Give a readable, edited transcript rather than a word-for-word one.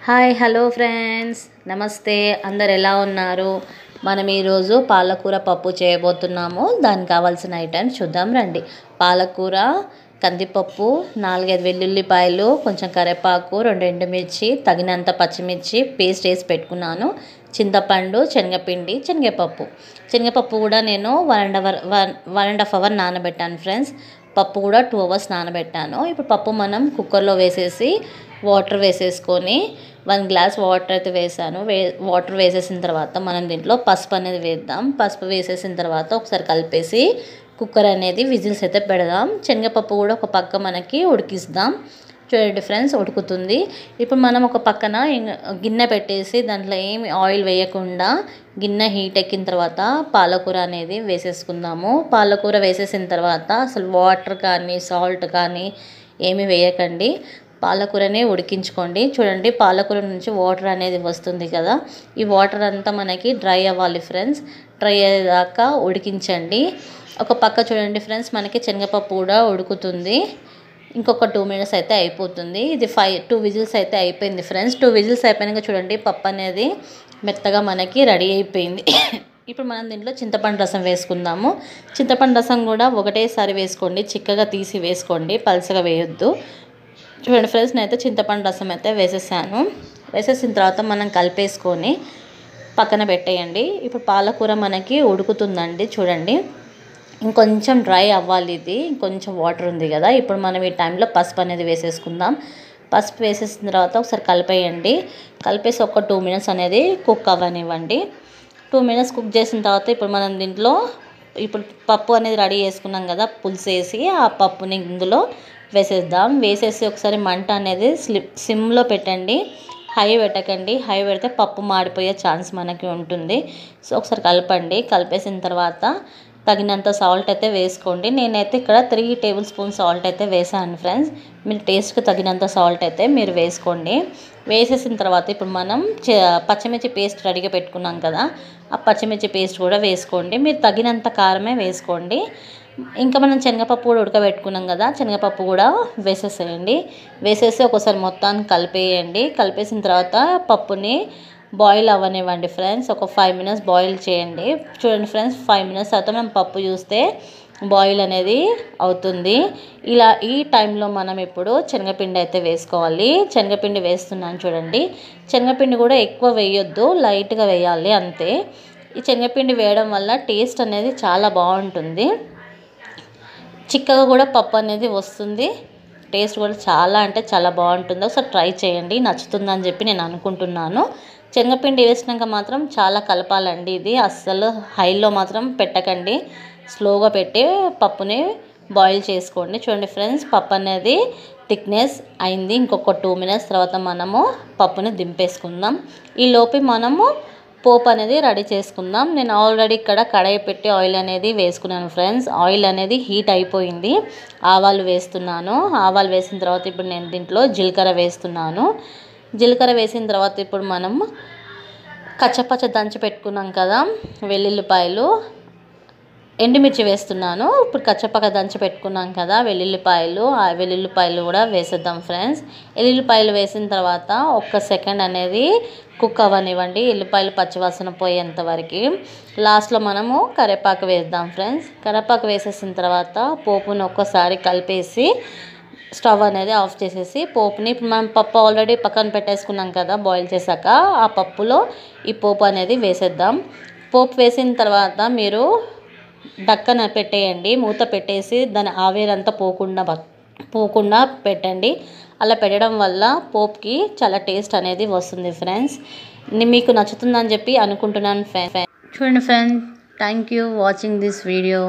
Hi hello friends, నమస్తే. అందరు ఎలా ఉన్నారు? మనం ఈరోజు పాలకూర పప్పు చేయబోతున్నాము. దానికి కావాల్సిన ఐటమ్స్ చూద్దాం రండి. పాలకూర, కందిపప్పు, 4-5 వెల్లుల్లిపాయలు, కొంచెం కరివేపాకు, 2 ఎండుమిర్చి, తగినంత పచ్చిమిర్చి పేస్ట్ వేసి పెట్టుకున్నాను. చింతపండు, శనగపిండి, శనగపప్పు కూడా నేను 1.5 అవర్ నానబెట్టాను ఫ్రెండ్స్. పప్పు కూడా 2 అవర్స్ నానబెట్టాను. ఇప్పుడు పప్పు మనం కుక్కర్లో వేసేసి వాటర్ వేసేసుకొని 1 గ్లాస్ వాటర్ అయితే వేసాను. వాటర్ వేసేసిన తర్వాత మనం దీంట్లో పసుపు అనేది వేద్దాం. పసుపు వేసేసిన తర్వాత ఒకసారి కలిపేసి కుక్కర్ అనేది విజిల్స్ అయితే పెడదాం. శనగపప్పు కూడా ఒక పక్క మనకి ఉడికిస్తాం. చూడండి ఫ్రెండ్స్, ఉడుకుతుంది. ఇప్పుడు మనం ఒక పక్కన గిన్నె పెట్టేసి దాంట్లో ఏమి ఆయిల్ వేయకుండా గిన్నె హీట్ ఎక్కిన తర్వాత పాలకూర అనేది వేసేసుకుందాము. పాలకూర వేసేసిన తర్వాత అసలు వాటర్ కానీ సాల్ట్ కానీ ఏమి వేయకండి. పాలకూరనే ఉడికించుకోండి. చూడండి, పాలకూర నుంచి వాటర్ అనేది వస్తుంది కదా, ఈ వాటర్ అంతా మనకి డ్రై అవ్వాలి ఫ్రెండ్స్. డ్రై అయ్యేదాకా ఉడికించండి. ఒక పక్క చూడండి ఫ్రెండ్స్, మనకి శనగపప్పు కూడా ఉడుకుతుంది. ఇంకొక 2 మినిట్స్ అయితే అయిపోతుంది. ఇది 2 విజిల్స్ అయితే అయిపోయింది ఫ్రెండ్స్. 2 విజిల్స్ అయిపోయినాక చూడండి, పప్పు అనేది మెత్తగా మనకి రెడీ అయిపోయింది. ఇప్పుడు మనం దీంట్లో చింతపండు రసం వేసుకుందాము. చింతపండు రసం కూడా ఒకటేసారి వేసుకోండి, చిక్కగా తీసి వేసుకోండి, పలసగా వేయొద్దు. చూడండి ఫ్రెండ్స్, నేనైతే చింతపండు రసం అయితే వేసేసాను. వేసేసిన తర్వాత మనం కలిపేసుకొని పక్కన పెట్టేయండి. ఇప్పుడు పాలకూర మనకి ఉడుకుతుందండి. చూడండి, ఇంకొంచెం డ్రై అవ్వాలి. ఇది ఇంకొంచెం వాటర్ ఉంది కదా. ఇప్పుడు మనం ఈ టైంలో పసుపు అనేది వేసేసుకుందాం. పసుపు వేసేసిన తర్వాత ఒకసారి కలిపేయండి. కలిపేసి ఒక 2 మినిట్స్ అనేది కుక్ అవ్వనివ్వండి. 2 మినిట్స్ కుక్ చేసిన తర్వాత ఇప్పుడు మనం దీంట్లో పప్పు అనేది రెడీ చేసుకున్నాం కదా, పులుసు వేసి ఆ పప్పుని ఇందులో వేసేద్దాం. వేసేసి ఒకసారి మంట అనేది సిమ్లో పెట్టండి, హై పెట్టకండి. హై పెడితే పప్పు మాడిపోయే ఛాన్స్ మనకి ఉంటుంది. సో ఒకసారి కలపండి. కలిపేసిన తర్వాత తగినంత సాల్ట్ అయితే వేసుకోండి. నేనైతే ఇక్కడ 3 టేబుల్ స్పూన్ సాల్ట్ అయితే వేసాను ఫ్రెండ్స్. మీరు టేస్ట్కి తగినంత సాల్ట్ అయితే మీరు వేసుకోండి. వేసేసిన తర్వాత ఇప్పుడు మనం పచ్చిమిర్చి పేస్ట్ రెడీగా పెట్టుకున్నాం కదా, ఆ పచ్చిమిర్చి పేస్ట్ కూడా వేసుకోండి. మీరు తగినంత కారమే వేసుకోండి. ఇంకా మనం శనగపప్పు కూడా ఉడకబెట్టుకున్నాం కదా, శనగపప్పు కూడా వేసేసేయండి. వేసేసి ఒకసారి మొత్తాన్ని కలిపేయండి. కలిపేసిన తర్వాత పప్పుని బాయిల్ అవ్వనివ్వండి ఫ్రెండ్స్. ఒక 5 మినిట్స్ బాయిల్ చేయండి. చూడండి ఫ్రెండ్స్, 5 మినిట్స్ తర్వాత మనం పప్పు చూస్తే బాయిల్ అనేది అవుతుంది. ఈ టైంలో మనం ఇప్పుడు శనగపిండి అయితే వేసుకోవాలి. శనగపిండి వేస్తున్నాను చూడండి. శనగపిండి కూడా ఎక్కువ వేయొద్దు, లైట్గా వేయాలి అంతే. ఈ శనగపిండి వేయడం వల్ల టేస్ట్ అనేది చాలా బాగుంటుంది. చిక్కగా కూడా పప్పు అనేది వస్తుంది. టేస్ట్ కూడా చాలా అంటే చాలా బాగుంటుంది. ఒకసారి ట్రై చేయండి, నచ్చుతుందని చెప్పి నేను అనుకుంటున్నాను. శనగపిండి వేసినాక మాత్రం చాలా కలపాలండి. ఇది అస్సలు హైలో మాత్రం పెట్టకండి, స్లోగా పెట్టి పప్పుని బాయిల్ చేసుకోండి. చూడండి ఫ్రెండ్స్, పప్పు అనేది థిక్నెస్ అయింది. ఇంకొక 2 మినిట్స్ తర్వాత మనము పప్పుని దింపేసుకుందాం. ఈలోపు మనము పోపు అనేది రెడీ చేసుకుందాం. నేను ఆల్రెడీ ఇక్కడ కడాయి పెట్టి ఆయిల్ అనేది వేసుకున్నాను ఫ్రెండ్స్. ఆయిల్ అనేది హీట్ అయిపోయింది. ఆవాలు వేస్తున్నాను. ఆవాలు వేసిన తర్వాత ఇప్పుడు నేను దీంట్లో జీలకర్ర వేస్తున్నాను. జీలకర్ర వేసిన తర్వాత ఇప్పుడు మనం కచ్చపచ్చ దంచి పెట్టుకున్నాం కదా వెల్లుల్లిపాయలు, ఎండుమిర్చి వేస్తున్నాను. ఇప్పుడు కచ్చపక్క దంచి పెట్టుకున్నాం కదా వెల్లుల్లిపాయలు, ఆ వెల్లుల్లిపాయలు కూడా వేసేద్దాం ఫ్రెండ్స్. వెల్లుల్లిపాయలు వేసిన తర్వాత 1 సెకండ్ అనేది కుక్ అవ్వనివ్వండి, ఎల్లిపాయలు పచ్చివాసన పోయేంత వరకు. లాస్ట్లో మనము కరివేపాకు వేద్దాం ఫ్రెండ్స్. కరివేపాకు వేసేసిన తర్వాత పోపును ఒక్కసారి కలిపేసి స్టవ్ అనేది ఆఫ్ చేసేసి పోపుని, ఇప్పుడు మనం పప్పు ఆల్రెడీ పక్కన పెట్టేసుకున్నాం కదా బాయిల్ చేశాక, ఆ పప్పులో ఈ పోపు అనేది వేసేద్దాం. పోపు వేసిన తర్వాత మీరు డక్కన పెట్టేయండి, మూత పెట్టేసి దాని ఆవిరంతా పోకుండా పెట్టండి. అలా పెట్టడం వల్ల పోపుకి చాలా టేస్ట్ అనేది వస్తుంది ఫ్రెండ్స్. మీకు నచ్చుతుందని చెప్పి అనుకుంటున్నాను ఫ్రెండ్స్. చూడండి friends, thank you watching this video.